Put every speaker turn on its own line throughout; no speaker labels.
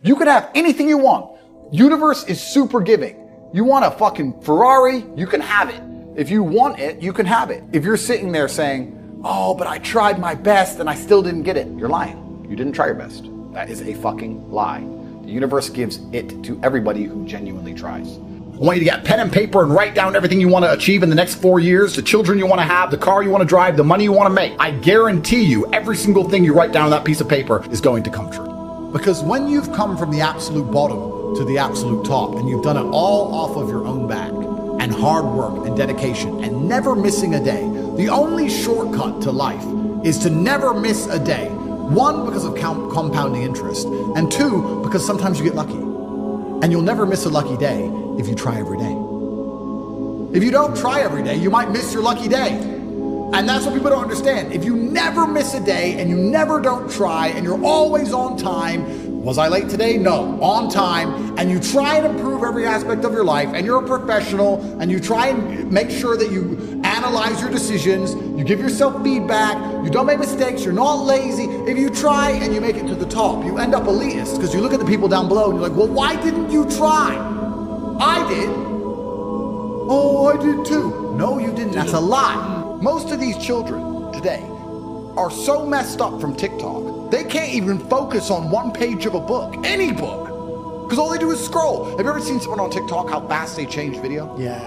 You could have anything you want. Universe is super giving. You want a fucking Ferrari, you can have it. If you want it, you can have it. If you're sitting there saying, oh, but I tried my best and I still didn't get it, you're lying. You didn't try your best. That is a fucking lie. The universe gives it to everybody who genuinely tries. I want you to get pen and paper and write down everything you want to achieve in the next 4 years, the children you want to have, the car you want to drive, the money you want to make. I guarantee you every single thing you write down on that piece of paper is going to come true. Because when you've come from the absolute bottom to the absolute top and you've done it all off of your own back and hard work and dedication and never missing a day, the only shortcut to life is to never miss a day. One, because of compounding interest, and two, because sometimes you get lucky. And you'll never miss a lucky day if you try every day. If you don't try every day, you might miss your lucky day. And that's what people don't understand. If you never miss a day and you never don't try and you're always on time, was I late today? No, on time, and you try and improve every aspect of your life, and you're a professional, and you try and make sure that you analyze your decisions, you give yourself feedback, you don't make mistakes, you're not lazy. If you try and you make it to the top, you end up elitist, because you look at the people down below and you're like, well, why didn't you try? I did. Oh, I did too. No, you didn't. That's a lie. Most of these children today are so messed up from TikTok, they can't even focus on one page of a book, any book, because all they do is scroll. Have you ever seen someone on TikTok, how fast they change video?
Yeah.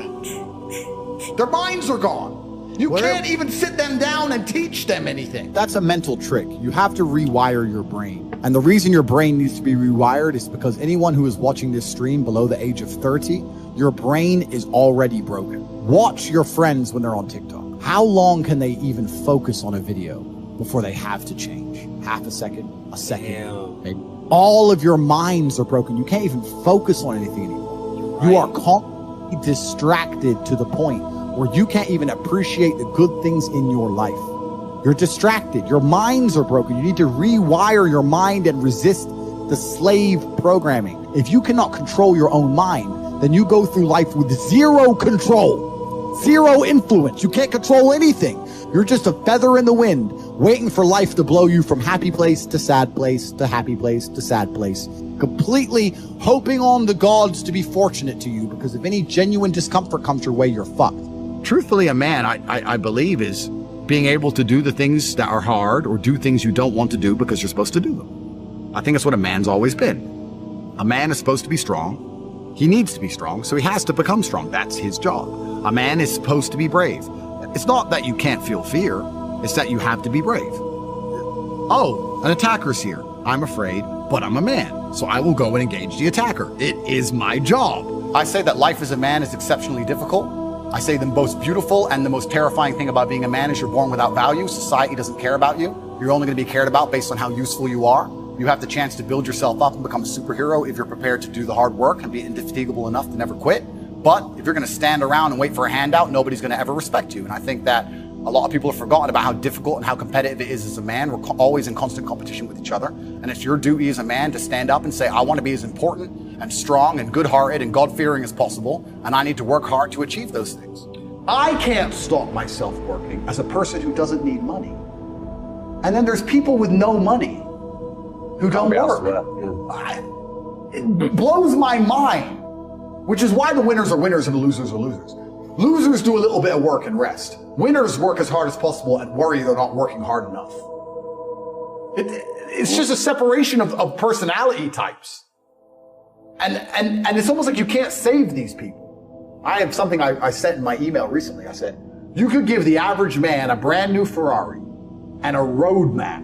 Their minds are gone. You can't even sit them down and teach them anything.
That's a mental trick. You have to rewire your brain. And the reason your brain needs to be rewired is because anyone who is watching this stream below the age of 30, your brain is already broken. Watch your friends when they're on TikTok. How long can they even focus on a video before they have to change? Half a second, a second, maybe. All of your minds are broken. You can't even focus on anything anymore. You are constantly distracted to the point where you can't even appreciate the good things in your life. You're distracted. Your minds are broken. You need to rewire your mind and resist the slave programming. If you cannot control your own mind, then you go through life with zero control, zero influence. You can't control anything. You're just a feather in the wind, waiting for life to blow you from happy place to sad place to happy place to sad place, completely hoping on the gods to be fortunate to you, because if any genuine discomfort comes your way, you're fucked.
Truthfully, a man, I believe, is being able to do the things that are hard or do things you don't want to do because you're supposed to do them. I think that's what a man's always been. A man is supposed to be strong. He needs to be strong, so he has to become strong. That's his job. A man is supposed to be brave. It's not that you can't feel fear, it's that you have to be brave. Oh, an attacker's here. I'm afraid, but I'm a man, so I will go and engage the attacker. It is my job. I say that life as a man is exceptionally difficult. I say the most beautiful and the most terrifying thing about being a man is you're born without value. Society doesn't care about you. You're only going to be cared about based on how useful you are. You have the chance to build yourself up and become a superhero if you're prepared to do the hard work and be indefatigable enough to never quit. But if you're going to stand around and wait for a handout, nobody's going to ever respect you. And I think that a lot of people have forgotten about how difficult and how competitive it is as a man. We're always in constant competition with each other. And it's your duty as a man to stand up and say, I want to be as important and strong and good-hearted and God-fearing as possible. And I need to work hard to achieve those things. I can't stop myself working as a person who doesn't need money. And then there's people with no money who don't work. It blows my mind. Which is why the winners are winners and the losers are losers. Losers do a little bit of work and rest. Winners work as hard as possible and worry they're not working hard enough. It's just a separation of personality types. And it's almost like you can't save these people. I have something I said in my email recently. I said, you could give the average man a brand new Ferrari and a roadmap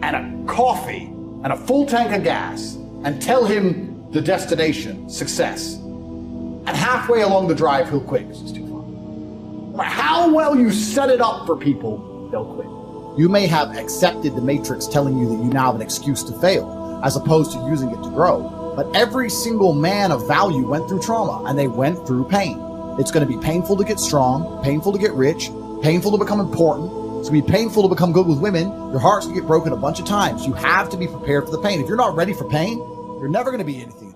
and a coffee and a full tank of gas and tell him the destination, success. And halfway along the drive, he'll quit because it's too far. No matter how well you set it up for people, they'll quit.
You may have accepted the matrix telling you that you now have an excuse to fail, as opposed to using it to grow. But every single man of value went through trauma, and they went through pain. It's going to be painful to get strong, painful to get rich, painful to become important. It's going to be painful to become good with women. Your heart's going to get broken a bunch of times. You have to be prepared for the pain. If you're not ready for pain, you're never going to be anything.